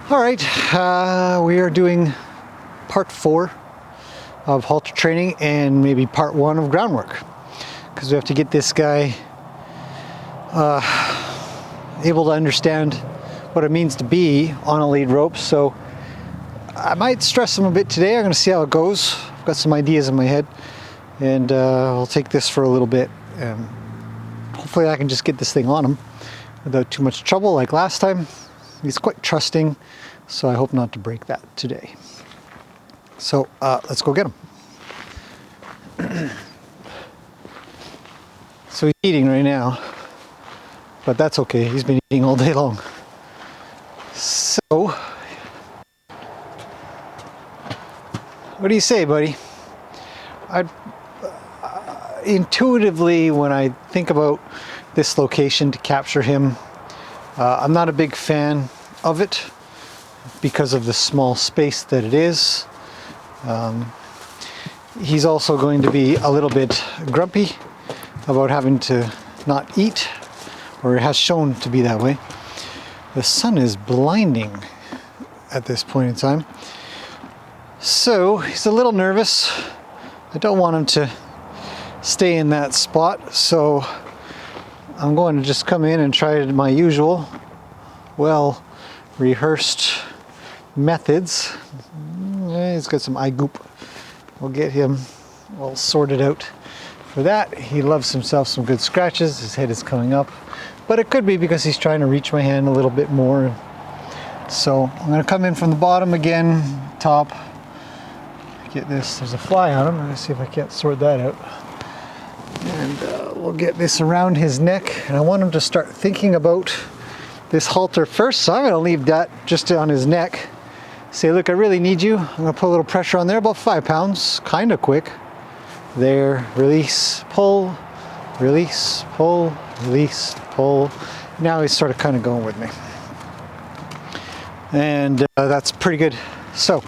All right, we are doing part 4 of halter training and maybe part 1 of groundwork, because we have to get this guy able to understand what it means to be on a lead rope. So I might stress him a bit today. I'm going to see how it goes. I've got some ideas in my head, and I'll take this for a little bit. Hopefully I can just get this thing on him without too much trouble like last time. He's quite trusting, so I hope not to break that today. So let's go get him. So he's eating right now, but that's okay. He's been eating all day long. So, what do you say, buddy? Intuitively, when I think about this location to capture him, I'm not a big fan of it because of the small space that it is. He's also going to be a little bit grumpy about having to not eat, or it has shown to be that way. The sun is blinding at this point in time. So he's a little nervous. I don't want him to stay in that spot, so I'm going to just come in and try my usual well rehearsed methods. He's got some eye goop. We'll get him all sorted out for that. He loves himself some good scratches. His head is coming up, but it could be because he's trying to reach my hand a little bit more. So I'm going to come in from the bottom again, top. Get this, there's a fly on him. Let's see if I can't sort that out. And we'll get this around his neck, and I want him to start thinking about this halter first, so I'm going to leave that just on his neck. Say, look, I really need you. I'm going to put a little pressure on there, about 5 pounds, kind of quick. There, release, pull, release, pull, release, pull. Now he's sort of kind of going with me. And that's pretty good. So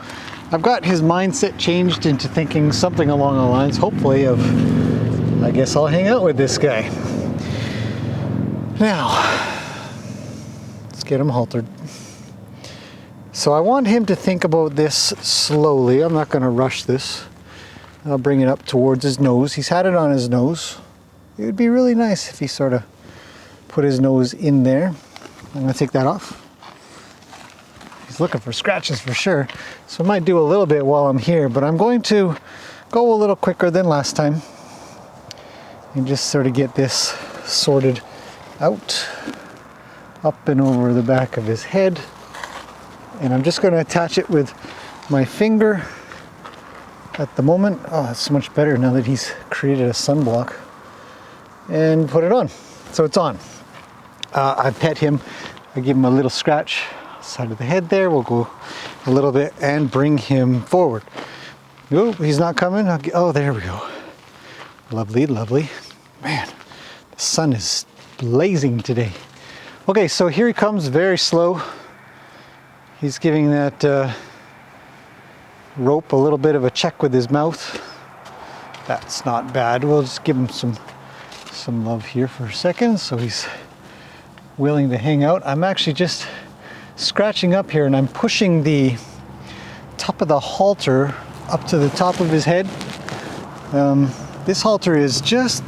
I've got his mindset changed into thinking something along the lines, hopefully, of, I guess I'll hang out with this guy. Now, let's get him haltered. So I want him to think about this slowly. I'm not going to rush this. I'll bring it up towards his nose. He's had it on his nose. It would be really nice if he sort of put his nose in there. I'm going to take that off. He's looking for scratches for sure. So I might do a little bit while I'm here, but I'm going to go a little quicker than last time and just sort of get this sorted out, up and over the back of his head. And I'm just going to attach it with my finger at the moment. Oh, that's so much better now that he's created a sunblock. And put it on. So it's on. I pet him. I give him a little scratch side of the head there. We'll go a little bit and bring him forward. Oh, he's not coming. Oh, there we go. Lovely, lovely. Man, the sun is blazing today. Okay, so here he comes, very slow. He's giving that rope a little bit of a check with his mouth. That's not bad. We'll just give him some love here for a second, so he's willing to hang out. I'm actually just scratching up here, and I'm pushing the top of the halter up to the top of his head. This halter is just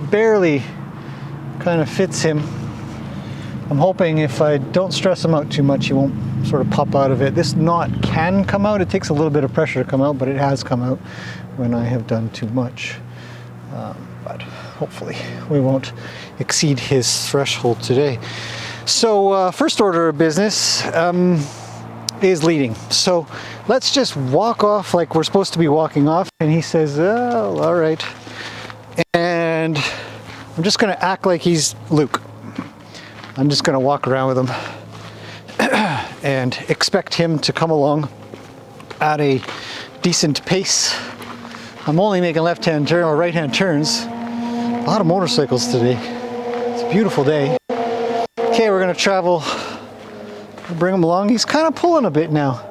barely kind of fits him. I'm hoping if I don't stress him out too much, he won't sort of pop out of it. This knot can come out. It takes a little bit of pressure to come out, but it has come out when I have done too much. But hopefully we won't exceed his threshold today. So first order of business is leading. So let's just walk off like we're supposed to be walking off. And he says, oh, all right. And I'm just going to act like he's Luke. I'm just going to walk around with him and expect him to come along at a decent pace. I'm only making left-hand turn or right-hand turns. A lot of motorcycles today. It's a beautiful day. Okay, we're going to travel. Bring him along. He's kind of pulling a bit now,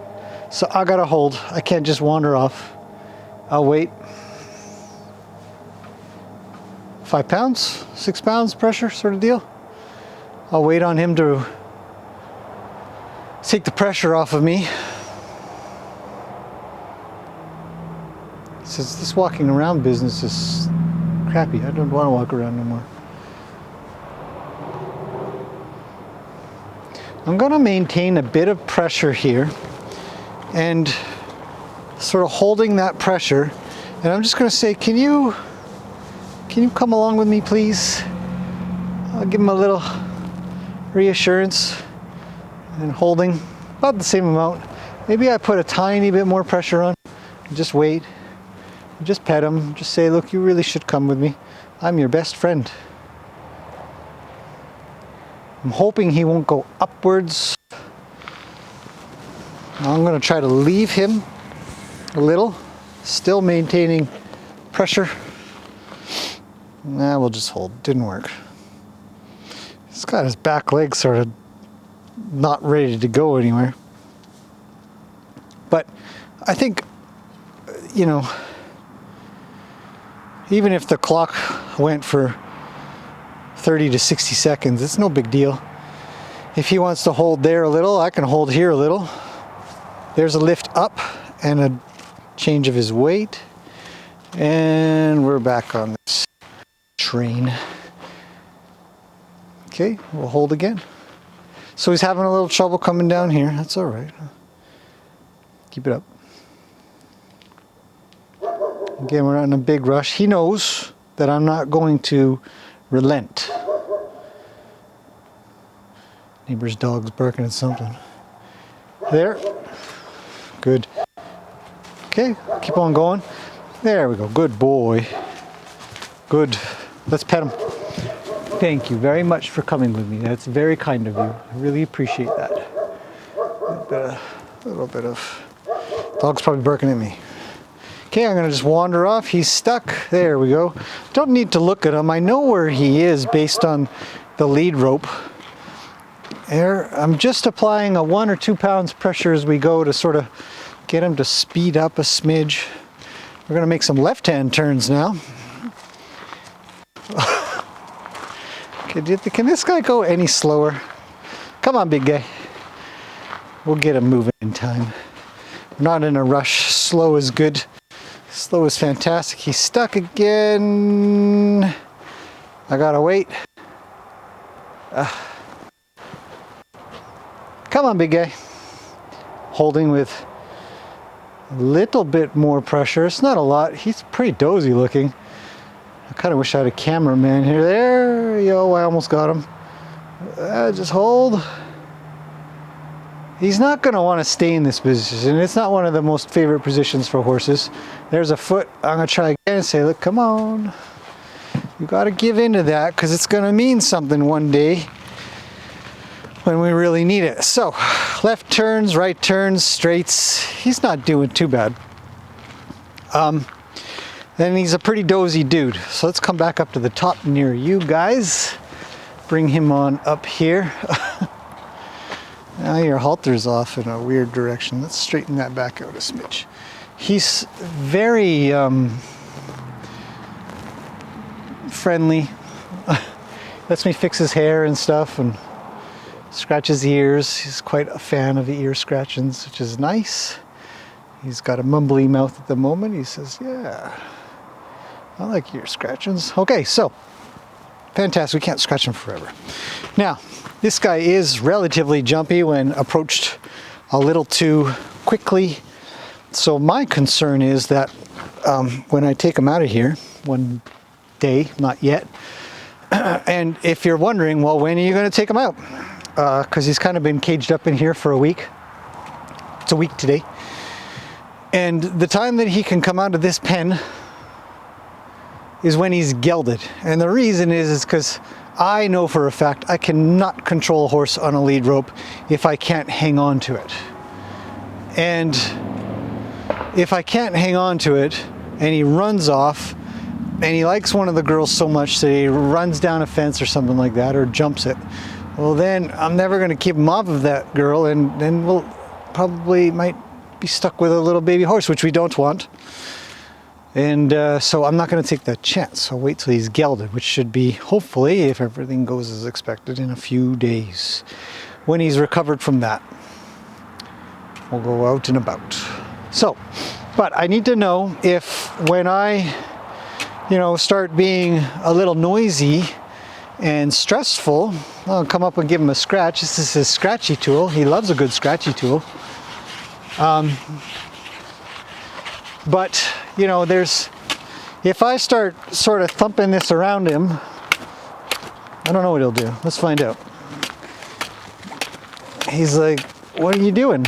so I got to hold. I can't just wander off. I'll wait. 5 pounds, 6 pounds pressure sort of deal. I'll wait on him to take the pressure off of me. Says this walking around business is crappy. I don't want to walk around no more. I'm going to maintain a bit of pressure here and sort of holding that pressure, and I'm just going to say, can you come along with me, please? I'll give him a little reassurance and holding about the same amount. Maybe I put a tiny bit more pressure on. Just wait. Just pet him. Just say, look, you really should come with me. I'm your best friend. I'm hoping he won't go upwards. I'm going to try to leave him a little, still maintaining pressure. Nah, we'll just hold. Didn't work. He's got his back leg sort of not ready to go anywhere. But I think, you know, even if the clock went for 30 to 60 seconds, it's no big deal. If he wants to hold there a little, I can hold here a little. There's a lift up and a change of his weight. And we're back on this train. Okay, we'll hold again. So he's having a little trouble coming down here. That's all right. Keep it up. Again, we're not in a big rush. He knows that I'm not going to relent. Neighbor's dog's barking at something. There. Good. Okay, keep on going. There we go. Good boy. Good. Let's pet him. Thank you very much for coming with me. That's very kind of you. I really appreciate that. A little bit of... Dog's probably barking at me. Okay, I'm going to just wander off. He's stuck. There we go. Don't need to look at him. I know where he is based on the lead rope. There. I'm just applying a 1 or 2 pounds pressure as we go to sort of get him to speed up a smidge. We're going to make some left-hand turns now. Okay, can this guy go any slower? Come on, big guy. We'll get him moving in time. We're not in a rush. Slow is good. Slow is fantastic. He's stuck again. I gotta wait. Come on, big guy. Holding with a little bit more pressure. It's not a lot. He's pretty dozy looking. I kind of wish I had a cameraman here. There you go. I almost got him. Just hold. He's not going to want to stay in this position. It's not one of the most favorite positions for horses. There's a foot. I'm going to try again and say, look, come on. You got to give into that because it's going to mean something one day when we really need it. So, left turns, right turns, straights. He's not doing too bad. Then he's a pretty dozy dude. So let's come back up to the top near you guys. Bring him on up here. Now your halter's off in a weird direction. Let's straighten that back out a smidge. He's very friendly. Lets me fix his hair and stuff and scratch his ears. He's quite a fan of the ear scratchings, which is nice. He's got a mumbly mouth at the moment. He says, yeah, I like ear scratchings. Okay, so fantastic. We can't scratch him forever. Now, this guy is relatively jumpy when approached a little too quickly. So my concern is that when I take him out of here one day, not yet, and if you're wondering, well, when are you going to take him out? Because he's kind of been caged up in here for a week. It's a week today. And the time that he can come out of this pen is when he's gelded. And the reason is because I know for a fact I cannot control a horse on a lead rope if I can't hang on to it. And if I can't hang on to it and he runs off and he likes one of the girls so much that he runs down a fence or something like that or jumps it, well then I'm never going to keep him off of that girl, and then we'll probably might be stuck with a little baby horse, which we don't want. And so I'm not going to take that chance. I'll wait till he's gelded, which should be, hopefully, if everything goes as expected, in a few days when he's recovered from that. we'll go out and about. So, but I need to know if when I, start being a little noisy and stressful, I'll come up and give him a scratch. This is his scratchy tool. He loves a good scratchy tool. But, if I start sort of thumping this around him, I don't know what he'll do. Let's find out. He's like, what are you doing?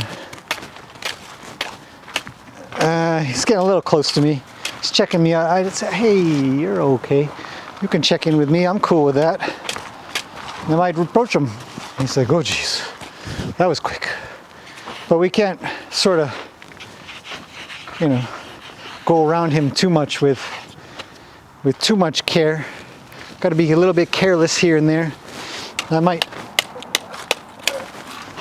He's getting a little close to me. He's checking me out. I say, hey, you're okay. You can check in with me. I'm cool with that. And I might approach him. He's like, oh, geez, that was quick. But we can't sort of, go around him too much with too much care. Got to be a little bit careless here and there. I might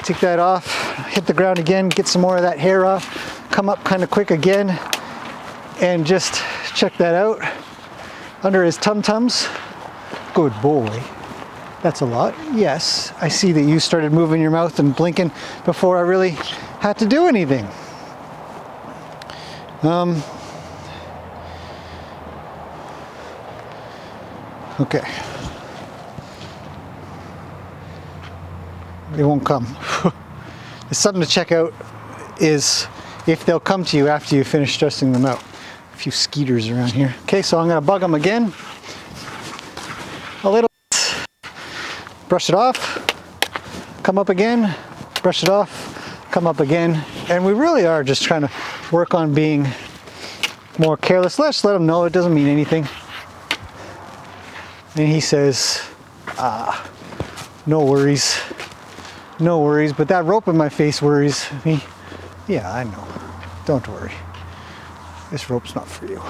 take that off, hit the ground again, get some more of that hair off, come up kind of quick again, and just check that out under his tum-tums. Good boy. That's a lot. Yes, I see that you started moving your mouth and blinking before I really had to do anything. Okay. They won't come. There's something to check out is if they'll come to you after you finish stressing them out. A few skeeters around here. Okay, so I'm going to bug them again. A little bit. Brush it off. Come up again. Brush it off. Come up again. And we really are just trying to work on being more careless. Let's let them know it doesn't mean anything. And he says, no worries. No worries, but that rope in my face worries me. Yeah, I know. Don't worry. This rope's not for you.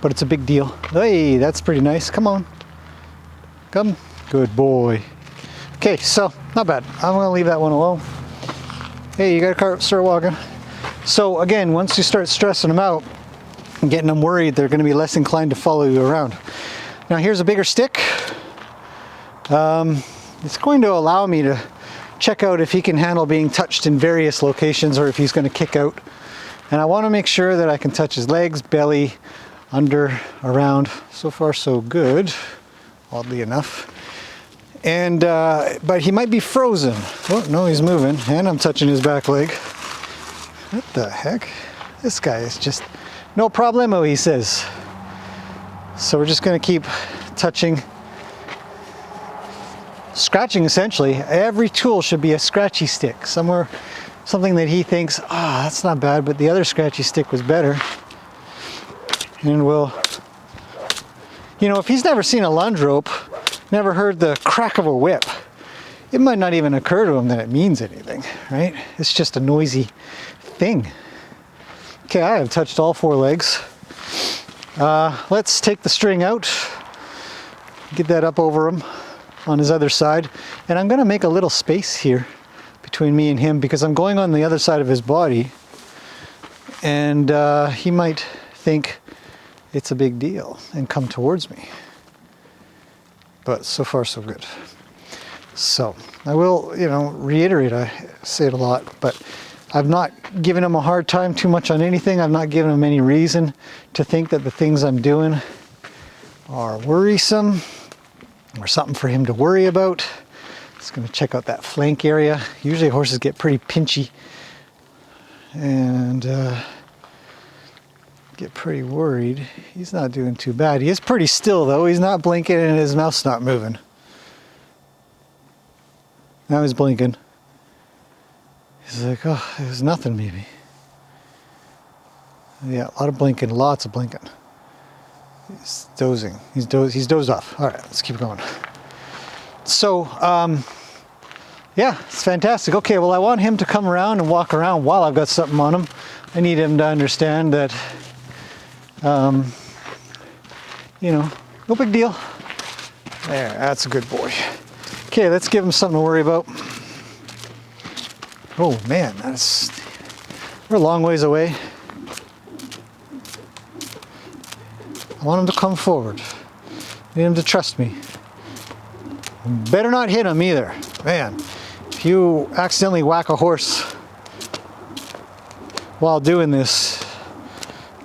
But it's a big deal. Hey, that's pretty nice. Come on. Come. Good boy. Okay, so not bad. I'm gonna leave that one alone. Hey, you gotta start walking. So again, once you start stressing them out and getting them worried, they're gonna be less inclined to follow you around. Now here's a bigger stick. It's going to allow me to check out if he can handle being touched in various locations or if he's going to kick out. And I want to make sure that I can touch his legs, belly, under, around. So far so good, oddly enough. And but he might be frozen. Oh no, he's moving, and I'm touching his back leg. What the heck? This guy is just no problemo, he says. So we're just going to keep touching, scratching essentially. Every tool should be a scratchy stick. Something that he thinks, that's not bad, but the other scratchy stick was better. And we'll, if he's never seen a lunge rope, never heard the crack of a whip, it might not even occur to him that it means anything, right? It's just a noisy thing. Okay, I have touched all four legs. Let's take the string out, get that up over him on his other side, and I'm going to make a little space here between me and him because I'm going on the other side of his body, and he might think it's a big deal and come towards me. But so far so good. So I will, reiterate, I say it a lot, but I've not given him a hard time too much on anything. I've not given him any reason to think that the things I'm doing are worrisome or something for him to worry about. Just going to check out that flank area. Usually horses get pretty pinchy and get pretty worried. He's not doing too bad. He is pretty still though. He's not blinking and his mouth's not moving. Now he's blinking. He's like, oh, there's nothing maybe. Yeah, a lot of blinking, lots of blinking. He's dozing. He's dozed off. All right, let's keep going. So, yeah, it's fantastic. Okay, well, I want him to come around and walk around while I've got something on him. I need him to understand that, no big deal. There, that's a good boy. Okay, let's give him something to worry about. Oh man, we're a long ways away. I want him to come forward. I need him to trust me. Better not hit him either. Man, if you accidentally whack a horse while doing this.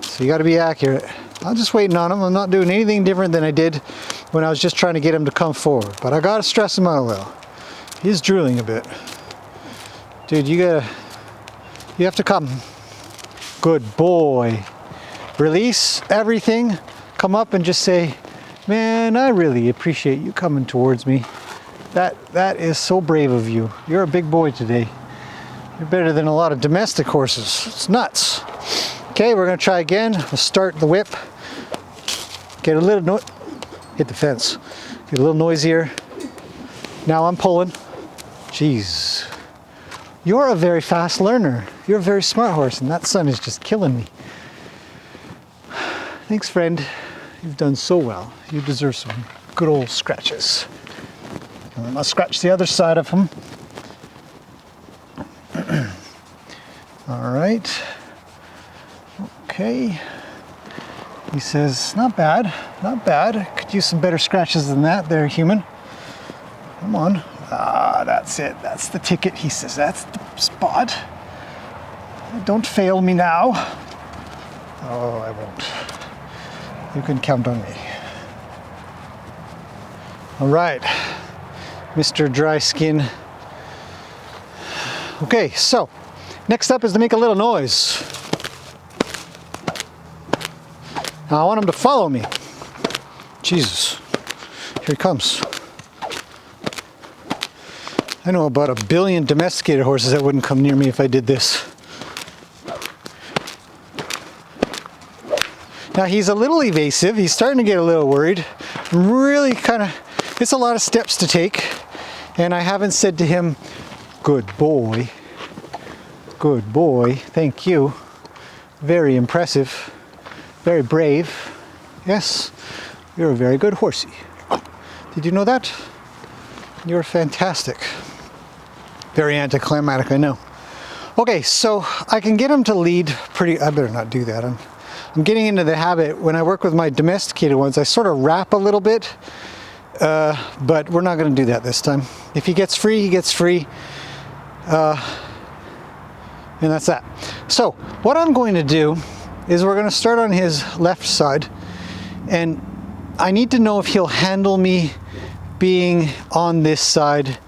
So you got to be accurate. I'm just waiting on him. I'm not doing anything different than I did when I was just trying to get him to come forward. But I got to stress him out well. He's drooling a bit. Dude, you have to come. Good boy. Release everything. Come up and just say, man, I really appreciate you coming towards me. That is so brave of you. You're a big boy today. You're better than a lot of domestic horses. It's nuts. Okay, we're gonna try again. We'll start the whip. Get a little hit the fence. Get a little noisier. Now I'm pulling. Jeez. You're a very fast learner. You're a very smart horse, and that sun is just killing me. Thanks, friend. You've done so well. You deserve some good old scratches. And I'll scratch the other side of him. All right. Okay. He says, not bad, not bad. Could use some better scratches than that there, human. Come on. Ah, that's it. That's the ticket. He says, that's the spot. Don't fail me now. Oh, I won't. You can count on me. All right, Mr. Dry Skin. Okay, so next up is to make a little noise. Now I want him to follow me. Jesus, here he comes. I know about 1 billion domesticated horses that wouldn't come near me if I did this. Now he's a little evasive. He's starting to get a little worried. Really it's a lot of steps to take. And I haven't said to him, good boy, thank you. Very impressive, very brave. Yes, you're a very good horsey. Did you know that? You're fantastic. Very anticlimactic, I know. Okay, so I can get him to lead I better not do that. I'm getting into the habit, when I work with my domesticated ones, I sort of wrap a little bit, but we're not going to do that this time. If he gets free, he gets free, and that's that. So what I'm going to do is we're going to start on his left side, and I need to know if he'll handle me being on this side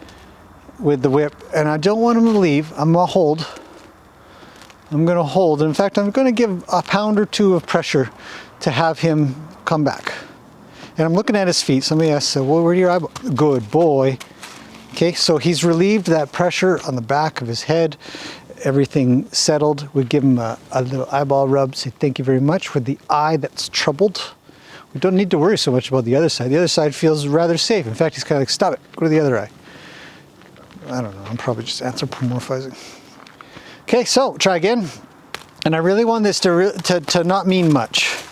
with the whip, and I don't want him to leave. I'm going to hold. In fact, I'm going to give a pound or two of pressure to have him come back. And I'm looking at his feet. Somebody asked, well, where are your eyeballs? Good boy. Okay, so he's relieved that pressure on the back of his head. Everything settled. We give him a little eyeball rub. Say thank you very much for the eye that's troubled. We don't need to worry so much about the other side. The other side feels rather safe. In fact, he's kind of like, stop it, go to the other eye. I don't know, I'm probably just anthropomorphizing. Okay, so try again. And I really want this to not mean much.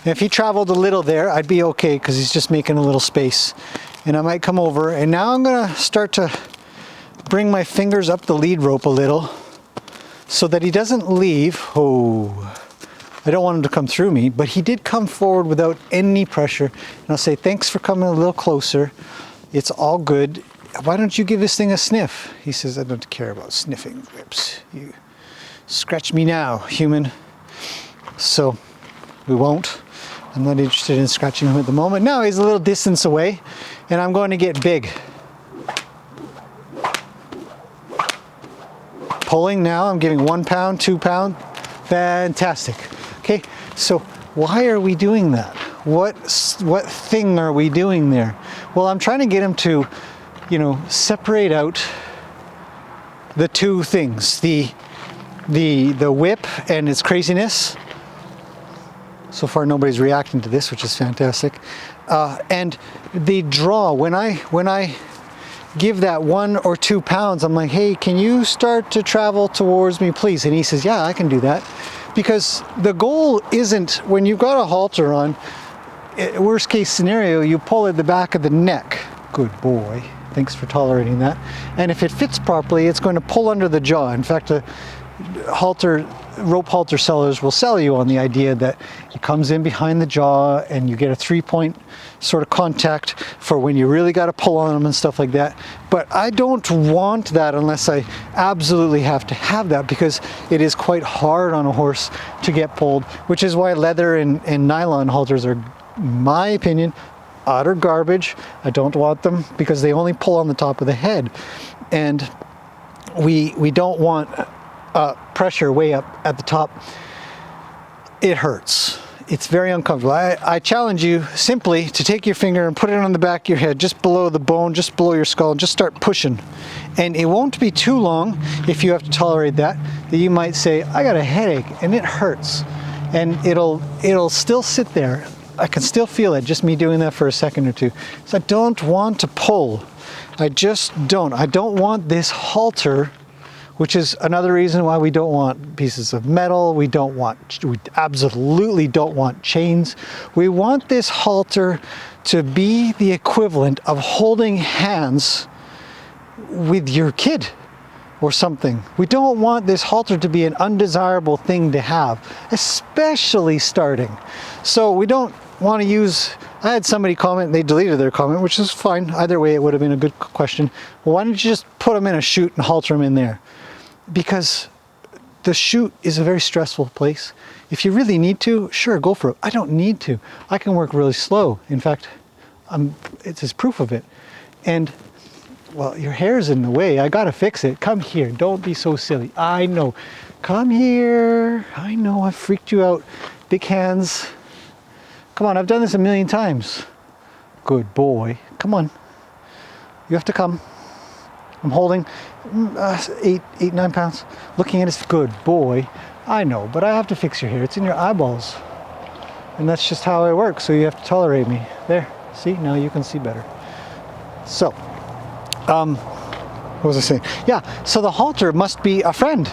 And if he traveled a little there, I'd be okay because he's just making a little space. And I might come over, and now I'm gonna start to bring my fingers up the lead rope a little so that he doesn't leave. Oh, I don't want him to come through me, but he did come forward without any pressure. And I'll say, thanks for coming a little closer. It's all good. Why don't you give this thing a sniff? He says, I don't care about sniffing whips. You scratch me now, human. So we won't. I'm not interested in scratching him at the moment. Now he's a little distance away, and I'm going to get big. Pulling now, I'm giving 1 pound, 2 pound. Fantastic. Okay, so why are we doing that? What thing are we doing there? Well, I'm trying to get him to, separate out the two things, the whip and its craziness. So far, nobody's reacting to this, which is fantastic. And the draw. When I give that 1 or 2 pounds, I'm like, hey, can you start to travel towards me, please? And he says, yeah, I can do that. Because the goal isn't, when you've got a halter on, worst case scenario, you pull at the back of the neck. Good boy. Thanks for tolerating that. And if it fits properly, it's going to pull under the jaw. In fact, rope halter sellers will sell you on the idea that it comes in behind the jaw and you get a 3-point sort of contact for when you really got to pull on them and stuff like that. But I don't want that unless I absolutely have to have that, because it is quite hard on a horse to get pulled, which is why leather and nylon halters are, in my opinion, utter garbage. I don't want them because they only pull on the top of the head, and we don't want pressure way up at the top. It hurts. It's very uncomfortable. I challenge you simply to take your finger and put it on the back of your head, just below the bone, just below your skull, and just start pushing. And it won't be too long, if you have to tolerate that you might say, I got a headache and it hurts. And it'll still sit there. I can still feel it, just me doing that for a second or two. So I don't want to pull. I just don't. I don't want this halter, which is another reason why we don't want pieces of metal. We absolutely don't want chains. We want this halter to be the equivalent of holding hands with your kid or something. We don't want this halter to be an undesirable thing to have, especially starting. So we don't want to use, I had somebody comment, they deleted their comment, which is fine. Either way, it would have been a good question. Well, why don't you just put them in a chute and halter them in there? Because the chute is a very stressful place. If you really need to, sure, go for it. I don't need to. I can work really slow. In fact, it's proof of it. And, well, your hair's in the way. I gotta fix it. Come here. Don't be so silly. I know. Come here. I know I freaked you out. Big hands. Come on, I've done this a million times. Good boy. Come on. You have to come. I'm holding 9 pounds. Looking at his good boy. I know, but I have to fix your hair. It's in your eyeballs. And that's just how I work, so you have to tolerate me. There, see, now you can see better. So, what was I saying? Yeah, so the halter must be a friend.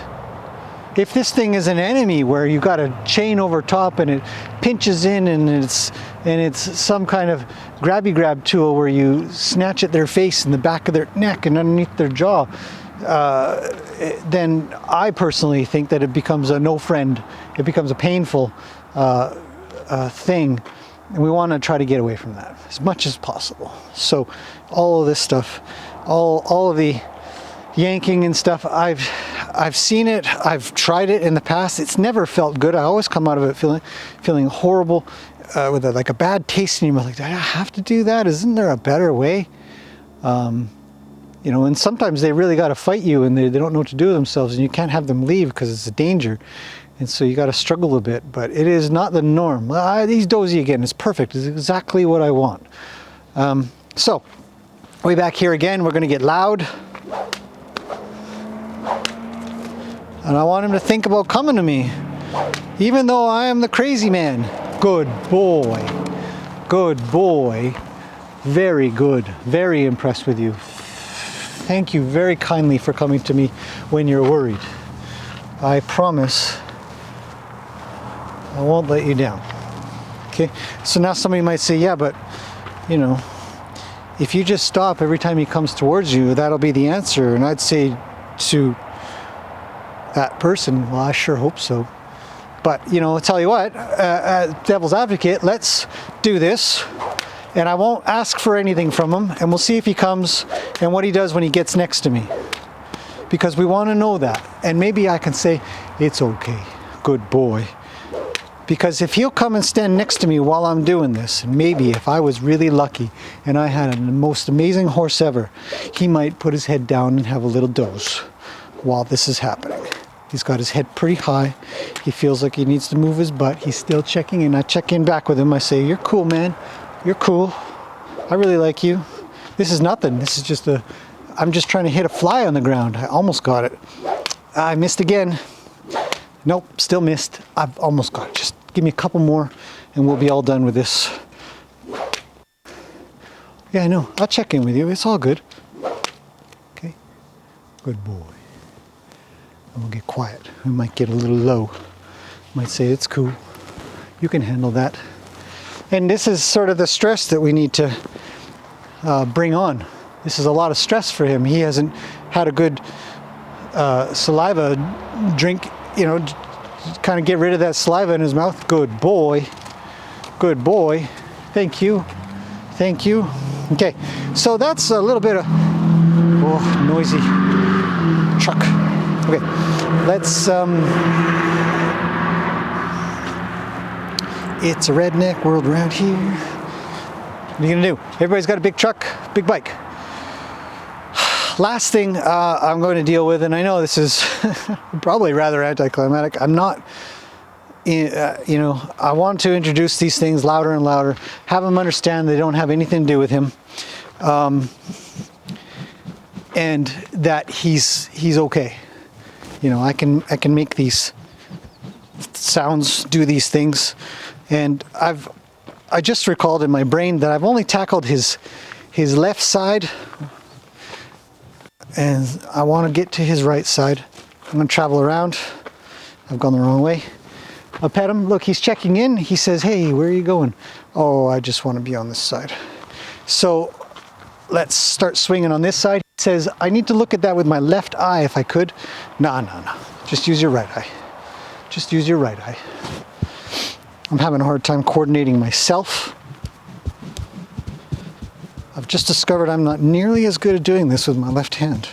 If this thing is an enemy where you got a chain over top and it pinches in and it's some kind of grab tool where you snatch at their face and the back of their neck and underneath their jaw, then I personally think that it becomes a no friend. It becomes a painful thing, and we want to try to get away from that as much as possible. So all of this stuff, all of the yanking and stuff, I've seen it, I've tried it in the past. It's never felt good. I always come out of it feeling horrible, with like a bad taste in your mouth. Like, do I have to do that? Isn't there a better way? You know, and sometimes they really got to fight you, and they don't know what to do with themselves, and you can't have them leave because it's a danger, and so you got to struggle a bit. But it is not the norm. He's dozy again. It's perfect. It's exactly what I want. So way back here again, we're going to get loud. And I want him to think about coming to me, even though I am the crazy man. Good boy. Good boy. Very good. Very impressed with you. Thank you very kindly for coming to me when you're worried. I promise I won't let you down. Okay? So now somebody might say, yeah, but, you know, if you just stop every time he comes towards you, that'll be the answer. And I'd say to that person, well, I sure hope so. But, you know, I'll tell you what, devil's advocate, let's do this. And I won't ask for anything from him. And we'll see if he comes and what he does when he gets next to me. Because we want to know that. And maybe I can say, it's okay, good boy. Because if he'll come and stand next to me while I'm doing this, and maybe if I was really lucky and I had the most amazing horse ever, he might put his head down and have a little doze while this is happening. He's got his head pretty high. He feels like he needs to move his butt. He's still checking in. I check in back with him. I say, you're cool, man. You're cool. I really like you. This is nothing. This is just I'm just trying to hit a fly on the ground. I almost got it. I missed again. Nope, still missed. I've almost got it. Just give me a couple more and we'll be all done with this. Yeah, I know. I'll check in with you. It's all good. Okay. Good boy. And we'll get quiet. We might get a little low. Might say it's cool. You can handle that. And this is sort of the stress that we need to bring on. This is a lot of stress for him. He hasn't had a good saliva drink, you know, kind of get rid of that saliva in his mouth. Good boy. Good boy. Thank you. Thank you. Okay, so that's a little bit of, oh, noisy truck. Okay, let's, it's a redneck world around here. What are you gonna do? Everybody's got a big truck, big bike. Last thing I'm going to deal with, and I know this is probably rather anticlimactic. I'm not, you know, I want to introduce these things louder and louder, have them understand they don't have anything to do with him, and that he's okay. You know, I can make these sounds, do these things, and I just recalled in my brain that I've only tackled his left side. And I want to get to his right side. I'm going to travel around. I've gone the wrong way. I'll pet him. Look, he's checking in. He says, hey, where are you going? Oh, I just want to be on this side. So let's start swinging on this side. He says, I need to look at that with my left eye if I could. No. Just use your right eye. Just use your right eye. I'm having a hard time coordinating myself. I've just discovered I'm not nearly as good at doing this with my left hand.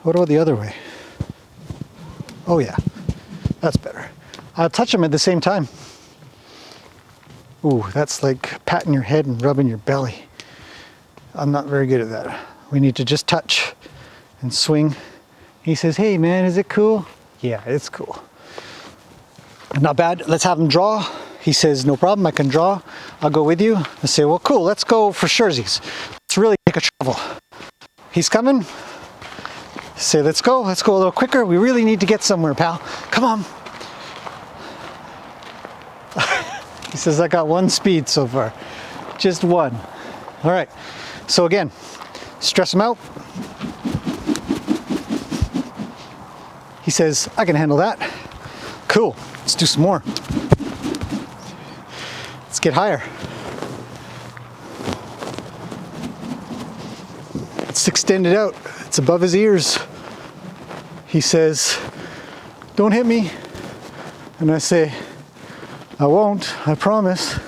What about the other way? Oh yeah, that's better. I'll touch them at the same time. Ooh, that's like patting your head and rubbing your belly. I'm not very good at that. We need to just touch and swing. He says, hey man, is it cool? Yeah, it's cool. Not bad. Let's have him draw. He says, no problem, I can draw. I'll go with you. I say, well, cool, let's go for surezies. Let's really take a travel. He's coming. I say, let's go a little quicker. We really need to get somewhere, pal. Come on. He says, I got one speed so far. Just one. All right, so again, stress him out. He says, I can handle that. Cool, let's do some more. Let's get higher. It's extended out. It's above his ears. He says, don't hit me. And I say, I won't, I promise.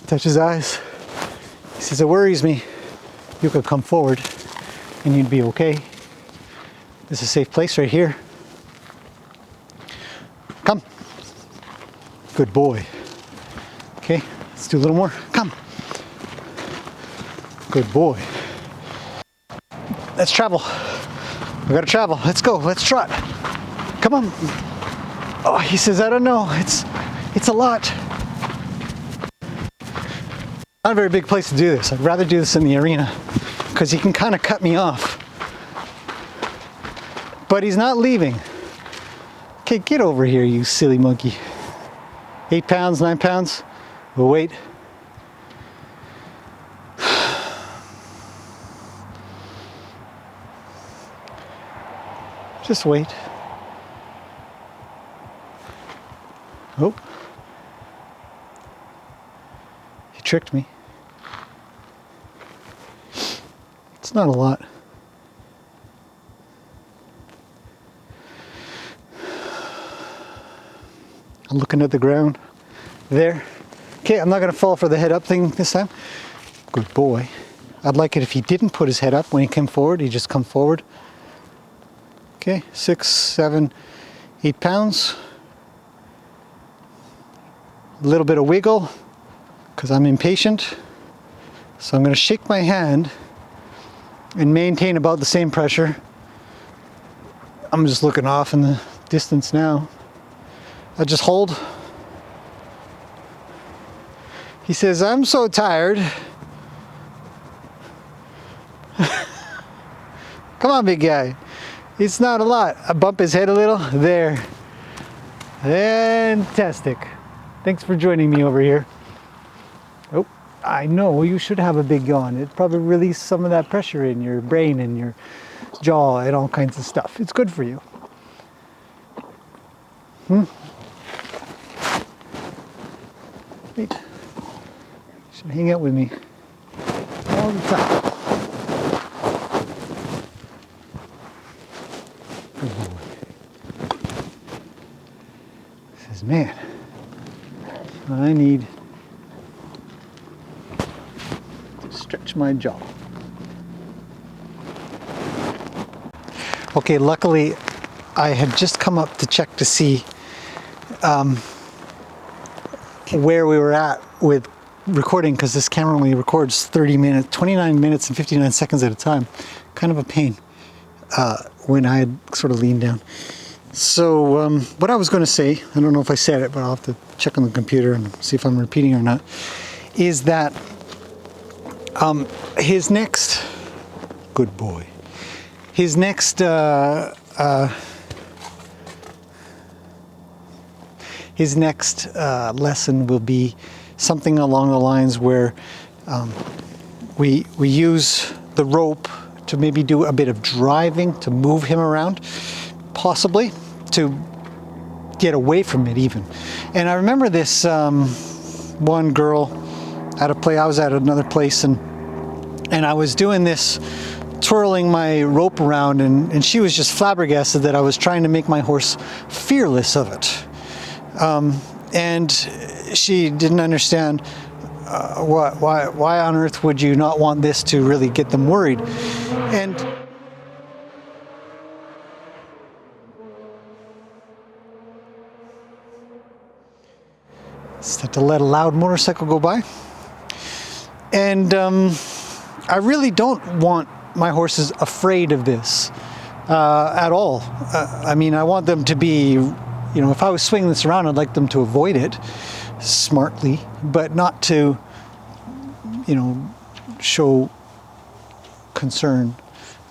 Touch his eyes. He says, it worries me. You could come forward and you'd be okay. This is a safe place right here. Come. Good boy. Okay, let's do a little more. Come. Good boy. Let's travel. We gotta travel. Let's go. Let's trot. Come on. Oh, he says, I don't know. It's a lot. Not a very big place to do this. I'd rather do this in the arena because he can kind of cut me off. But he's not leaving. Okay, get over here, you silly monkey. 8 pounds, 9 pounds. We'll wait. Just wait. Oh. He tricked me. It's not a lot. I'm looking at the ground. There. Okay, I'm not going to fall for the head up thing this time. Good boy. I'd like it if he didn't put his head up when he came forward. He just come forward. Okay, 6, 7, 8 pounds. A little bit of wiggle because I'm impatient. So I'm going to shake my hand and maintain about the same pressure. I'm just looking off in the distance now. I just hold. He says, I'm so tired. Come on, big guy. It's not a lot. I bump his head a little. There. Fantastic. Thanks for joining me over here. Oh, I know you should have a big yawn. It probably release some of that pressure in your brain and your jaw and all kinds of stuff. It's good for you. Wait. You should hang out with me all the time. Good boy. He says, man, I need to stretch my jaw. Okay, luckily I had just come up to check to see where we were at with recording, because this camera only records 29 minutes and 59 seconds at a time. Kind of a pain when I had sort of leaned down. So what I was going to say, I don't know if I said it, but I'll have to check on the computer and see if I'm repeating or not, is that his next, good boy, his next lesson will be something along the lines where we use the rope to maybe do a bit of driving to move him around, possibly to get away from it even. And I remember this one girl at a play. I was at another place and I was doing this, twirling my rope around, and she was just flabbergasted that I was trying to make my horse fearless of it. And she didn't understand why on earth would you not want this to really get them worried. And just had to let a loud motorcycle go by. And I really don't want my horses afraid of this at all. I mean, I want them to be, you know, if I was swinging this around, I'd like them to avoid it smartly, but not to, you know, show concern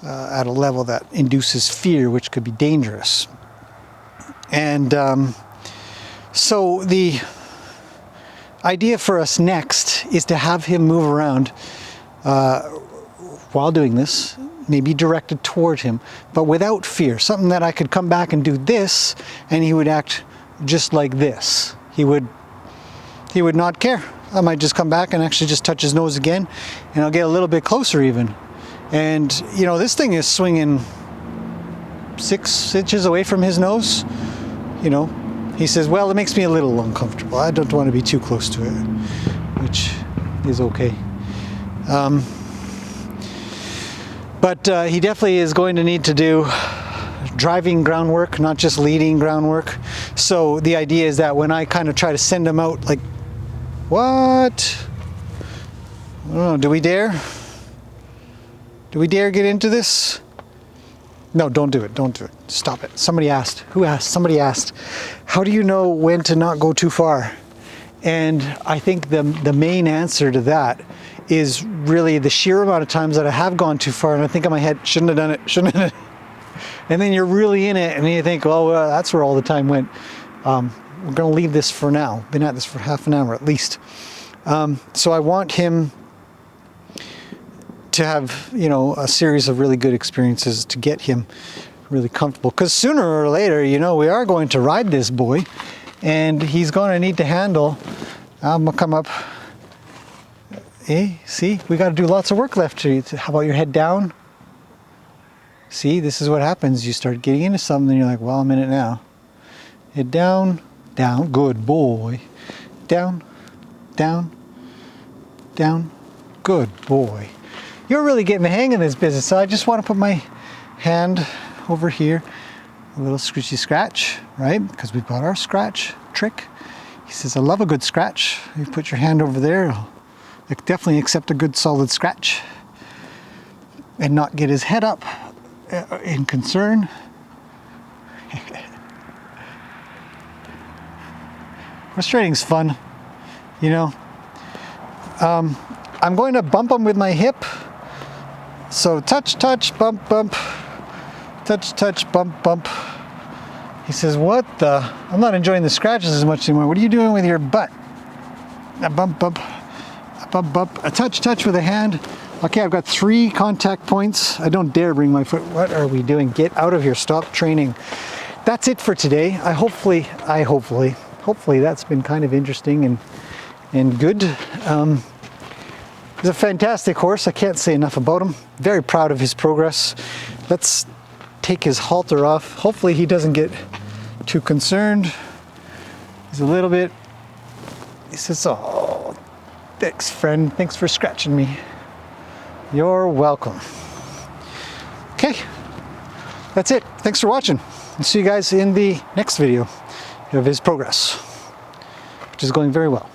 at a level that induces fear, which could be dangerous. And so the idea for us next is to have him move around while doing this, maybe directed toward him, but without fear. Something that I could come back and do this, and he would act just like this. He would not care. I might just come back and actually just touch his nose again, and I'll get a little bit closer even. And you know, this thing is swinging 6 inches away from his nose. You know, he says, well, it makes me a little uncomfortable. I don't want to be too close to it, which is okay. But he definitely is going to need to do driving groundwork, not just leading groundwork. So the idea is that when I kind of try to send him out, like, what? I don't know, do we dare? Do we dare get into this? No, don't do it, don't do it. Stop it. Somebody asked. Who asked? Somebody asked. How do you know when to not go too far? And I think the main answer to that is really the sheer amount of times that I have gone too far, and I think in my head, shouldn't have done it, shouldn't have done it. And then you're really in it, and you think, oh, well, that's where all the time went. We're going to leave this for now. Been at this for half an hour at least. So I want him to have, you know, a series of really good experiences to get him really comfortable. Because sooner or later, you know, we are going to ride this boy, and he's going to need to handle. I'm going to come up. Hey, see, we got to do lots of work left to you. How about your head down? See, this is what happens. You start getting into something, and you're like, well, I'm in it now. Head down, down, good boy. Down, down, down, good boy. You're really getting the hang of this business, so I just want to put my hand over here. A little scratchy scratch, right? Because we've got our scratch trick. He says, I love a good scratch. You put your hand over there. I'll definitely accept a good solid scratch and not get his head up in concern. Frustrating's fun, you know. I'm going to bump him with my hip. So touch, touch, bump, bump. Touch, touch, bump, bump. He says, what the? I'm not enjoying the scratches as much anymore. What are you doing with your butt? A bump, bump. A bump, bump. A touch, touch with a hand. Okay, I've got 3 contact points. I don't dare bring my foot. What are we doing? Get out of here. Stop training. That's it for today. Hopefully that's been kind of interesting and good. He's a fantastic horse. I can't say enough about him. Very proud of his progress. Let's take his halter off. Hopefully he doesn't get too concerned. He's a little bit, he says, oh, thanks friend, thanks for scratching me. You're welcome. Okay, that's it. Thanks for watching. I'll see you guys in the next video of his progress, which is going very well.